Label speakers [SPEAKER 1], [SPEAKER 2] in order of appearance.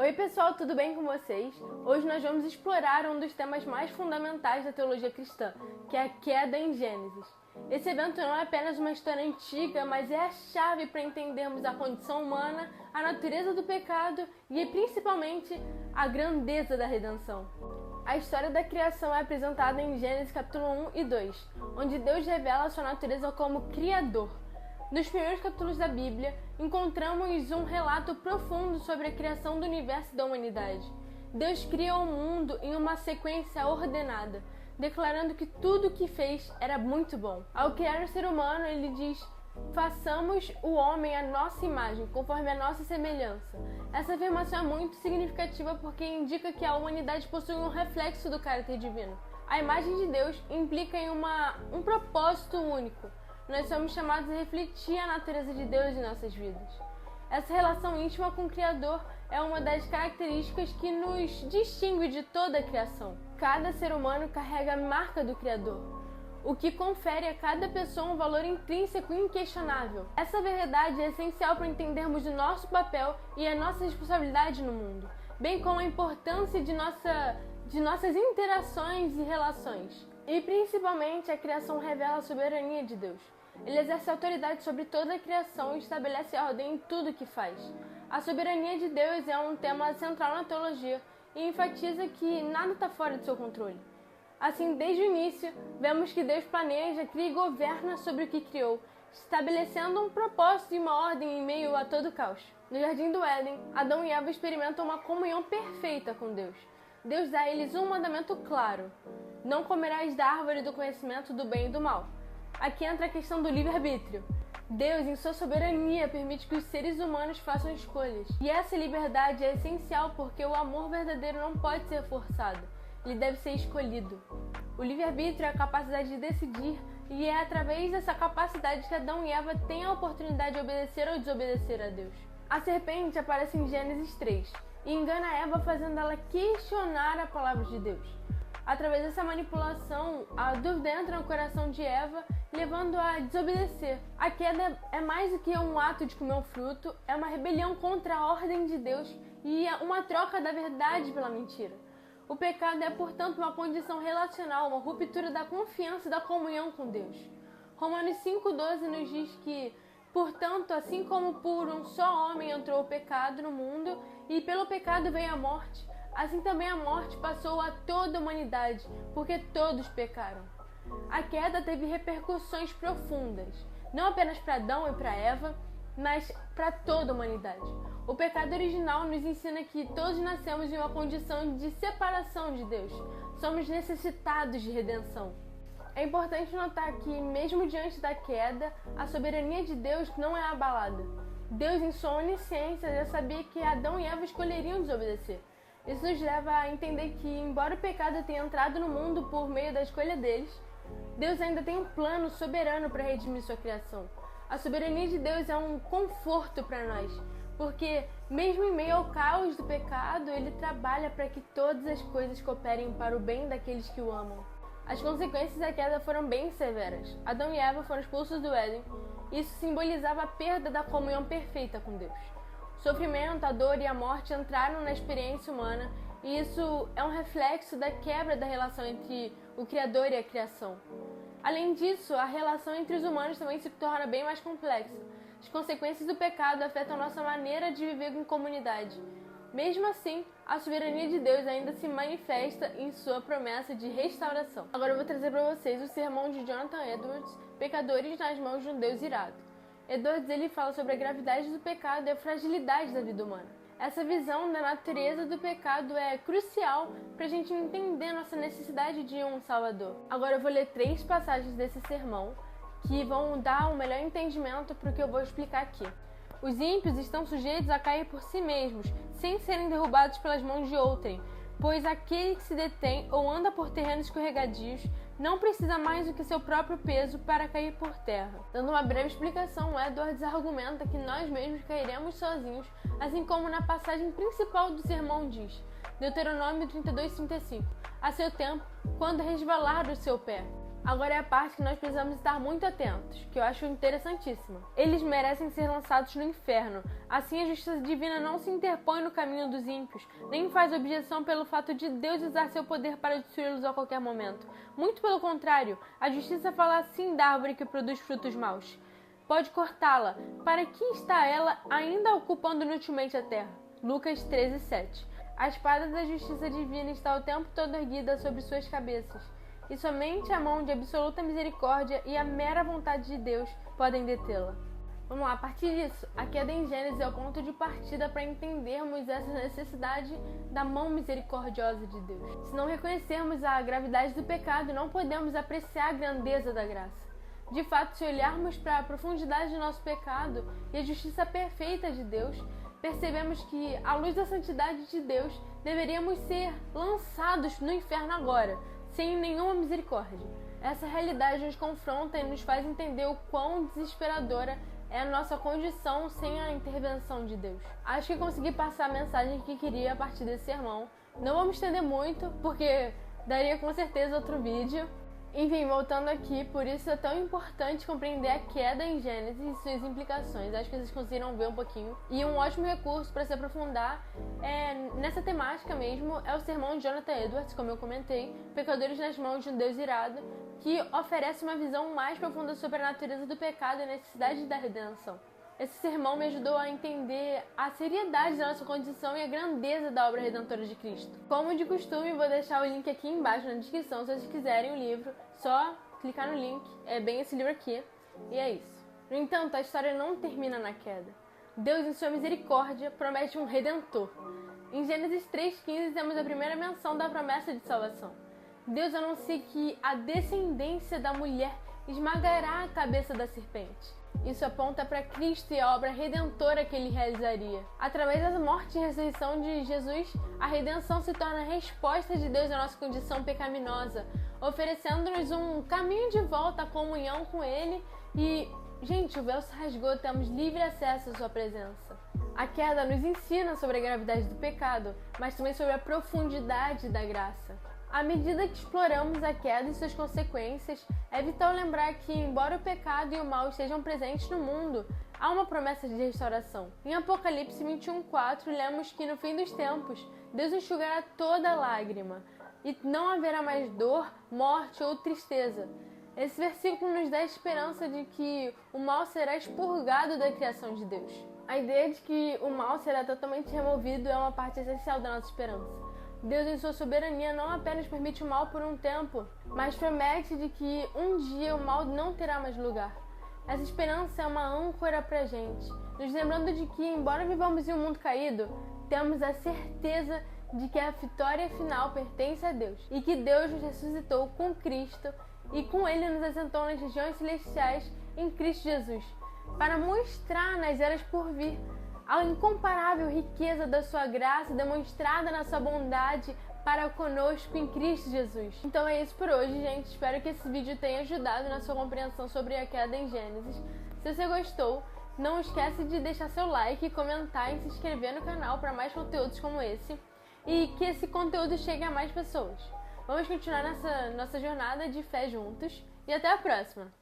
[SPEAKER 1] Oi pessoal, tudo bem com vocês? Hoje nós vamos explorar um dos temas mais fundamentais da teologia cristã, que é a queda em Gênesis. Esse evento não é apenas uma história antiga, mas é a chave para entendermos a condição humana, a natureza do pecado e principalmente a grandeza da redenção. A história da criação é apresentada em Gênesis capítulo 1 e 2, onde Deus revela sua natureza como Criador. Nos primeiros capítulos da Bíblia, encontramos um relato profundo sobre a criação do universo e da humanidade. Deus cria o mundo em uma sequência ordenada, declarando que tudo o que fez era muito bom. Ao criar o ser humano, ele diz: façamos o homem à nossa imagem, conforme a nossa semelhança. Essa afirmação é muito significativa porque indica que a humanidade possui um reflexo do caráter divino. A imagem de Deus implica em um propósito único. Nós somos chamados a refletir a natureza de Deus em nossas vidas. Essa relação íntima com o Criador é uma das características que nos distingue de toda a criação. Cada ser humano carrega a marca do Criador, o que confere a cada pessoa um valor intrínseco e inquestionável. Essa verdade é essencial para entendermos o nosso papel e a nossa responsabilidade no mundo, bem como a importância de nossas interações e relações. E principalmente a criação revela a soberania de Deus. Ele exerce autoridade sobre toda a criação e estabelece ordem em tudo que faz. A soberania de Deus é um tema central na teologia e enfatiza que nada está fora de seu controle. Assim, desde o início, vemos que Deus planeja, cria e governa sobre o que criou, estabelecendo um propósito e uma ordem em meio a todo o caos. No Jardim do Éden, Adão e Eva experimentam uma comunhão perfeita com Deus. Deus dá a eles um mandamento claro: não comerás da árvore do conhecimento do bem e do mal. Aqui entra a questão do livre-arbítrio. Deus, em sua soberania, permite que os seres humanos façam escolhas. E essa liberdade é essencial porque o amor verdadeiro não pode ser forçado. Ele deve ser escolhido. O livre-arbítrio é a capacidade de decidir, e é através dessa capacidade que Adão e Eva têm a oportunidade de obedecer ou desobedecer a Deus. A serpente aparece em Gênesis 3 e engana Eva, fazendo ela questionar a palavra de Deus. Através dessa manipulação, a dúvida entra no coração de Eva, levando-a a desobedecer. A queda é mais do que um ato de comer um fruto, é uma rebelião contra a ordem de Deus e é uma troca da verdade pela mentira. O pecado é, portanto, uma condição relacional, uma ruptura da confiança e da comunhão com Deus. Romanos 5,12 nos diz que, portanto, assim como por um só homem entrou o pecado no mundo e pelo pecado veio a morte, assim também a morte passou a toda a humanidade, porque todos pecaram. A queda teve repercussões profundas, não apenas para Adão e para Eva, mas para toda a humanidade. O pecado original nos ensina que todos nascemos em uma condição de separação de Deus. Somos necessitados de redenção. É importante notar que, mesmo diante da queda, a soberania de Deus não é abalada. Deus, em sua onisciência, já sabia que Adão e Eva escolheriam desobedecer. Isso nos leva a entender que, embora o pecado tenha entrado no mundo por meio da escolha deles, Deus ainda tem um plano soberano para redimir sua criação. A soberania de Deus é um conforto para nós, porque, mesmo em meio ao caos do pecado, Ele trabalha para que todas as coisas cooperem para o bem daqueles que o amam. As consequências da queda foram bem severas. Adão e Eva foram expulsos do Éden. Isso simbolizava a perda da comunhão perfeita com Deus. O sofrimento, a dor e a morte entraram na experiência humana, e isso é um reflexo da quebra da relação entre o Criador e a criação. Além disso, a relação entre os humanos também se torna bem mais complexa. As consequências do pecado afetam nossa maneira de viver em comunidade. Mesmo assim, a soberania de Deus ainda se manifesta em sua promessa de restauração. Agora eu vou trazer para vocês o sermão de Jonathan Edwards, Pecadores nas mãos de um Deus irado. Edwards ele fala sobre a gravidade do pecado e a fragilidade da vida humana. Essa visão da natureza do pecado é crucial para a gente entender nossa necessidade de um Salvador. Agora eu vou ler 3 passagens desse sermão que vão dar um melhor entendimento para o que eu vou explicar aqui. Os ímpios estão sujeitos a cair por si mesmos, sem serem derrubados pelas mãos de outrem, pois aquele que se detém ou anda por terrenos escorregadios não precisa mais do que seu próprio peso para cair por terra. Dando uma breve explicação, Edwards argumenta que nós mesmos cairemos sozinhos, assim como na passagem principal do sermão diz, Deuteronômio 32:35, a seu tempo, quando resvalar do seu pé. Agora é a parte que nós precisamos estar muito atentos, que eu acho interessantíssima. Eles merecem ser lançados no inferno. Assim a justiça divina não se interpõe no caminho dos ímpios, nem faz objeção pelo fato de Deus usar seu poder para destruí-los a qualquer momento. Muito pelo contrário, a justiça fala assim da árvore que produz frutos maus. Pode cortá-la. Para que está ela ainda ocupando inutilmente a terra? Lucas 13:7. A espada da justiça divina está o tempo todo erguida sobre suas cabeças. E somente a mão de absoluta misericórdia e a mera vontade de Deus podem detê-la. Vamos lá, a partir disso, a queda em Gênesis é o ponto de partida para entendermos essa necessidade da mão misericordiosa de Deus. Se não reconhecermos a gravidade do pecado, não podemos apreciar a grandeza da graça. De fato, se olharmos para a profundidade do nosso pecado e a justiça perfeita de Deus, percebemos que, à luz da santidade de Deus, deveríamos ser lançados no inferno agora, sem nenhuma misericórdia. Essa realidade nos confronta e nos faz entender o quão desesperadora é a nossa condição sem a intervenção de Deus. Acho que consegui passar a mensagem que queria a partir desse sermão. Não vamos estender muito, porque daria com certeza outro vídeo. Enfim, voltando aqui, por isso é tão importante compreender a queda em Gênesis e suas implicações. Acho que vocês conseguiram ver um pouquinho. E um ótimo recurso para se aprofundar nessa temática mesmo é o sermão de Jonathan Edwards, como eu comentei, Pecadores nas Mãos de um Deus Irado, que oferece uma visão mais profunda sobre a natureza do pecado e a necessidade da redenção. Esse sermão me ajudou a entender a seriedade da nossa condição e a grandeza da obra redentora de Cristo. Como de costume, vou deixar o link aqui embaixo na descrição se vocês quiserem o livro. Só clicar no link, é bem esse livro aqui, e é isso. No entanto, a história não termina na queda. Deus, em sua misericórdia, promete um Redentor. Em Gênesis 3:15 temos a primeira menção da promessa de salvação. Deus anuncia que a descendência da mulher esmagará a cabeça da serpente. Isso aponta para Cristo e a obra redentora que ele realizaria. Através da morte e ressurreição de Jesus, a redenção se torna a resposta de Deus à nossa condição pecaminosa, oferecendo-nos um caminho de volta à comunhão com Ele e, gente, o véu se rasgou, temos livre acesso à sua presença. A queda nos ensina sobre a gravidade do pecado, mas também sobre a profundidade da graça. À medida que exploramos a queda e suas consequências, é vital lembrar que, embora o pecado e o mal estejam presentes no mundo, há uma promessa de restauração. Em Apocalipse 21:4, lemos que no fim dos tempos, Deus enxugará toda lágrima, e não haverá mais dor, morte ou tristeza. Esse versículo nos dá a esperança de que o mal será expurgado da criação de Deus. A ideia de que o mal será totalmente removido é uma parte essencial da nossa esperança. Deus, em sua soberania, não apenas permite o mal por um tempo, mas promete de que um dia o mal não terá mais lugar. Essa esperança é uma âncora pra gente, nos lembrando de que, embora vivamos em um mundo caído, temos a certeza de que a vitória final pertence a Deus e que Deus nos ressuscitou com Cristo e com Ele nos assentou nas regiões celestiais em Cristo Jesus, para mostrar nas eras por vir a incomparável riqueza da sua graça demonstrada na sua bondade para conosco em Cristo Jesus. Então é isso por hoje, gente. Espero que esse vídeo tenha ajudado na sua compreensão sobre a queda em Gênesis. Se você gostou, não esquece de deixar seu like, comentar e se inscrever no canal para mais conteúdos como esse e que esse conteúdo chegue a mais pessoas. Vamos continuar nessa nossa jornada de fé juntos e até a próxima!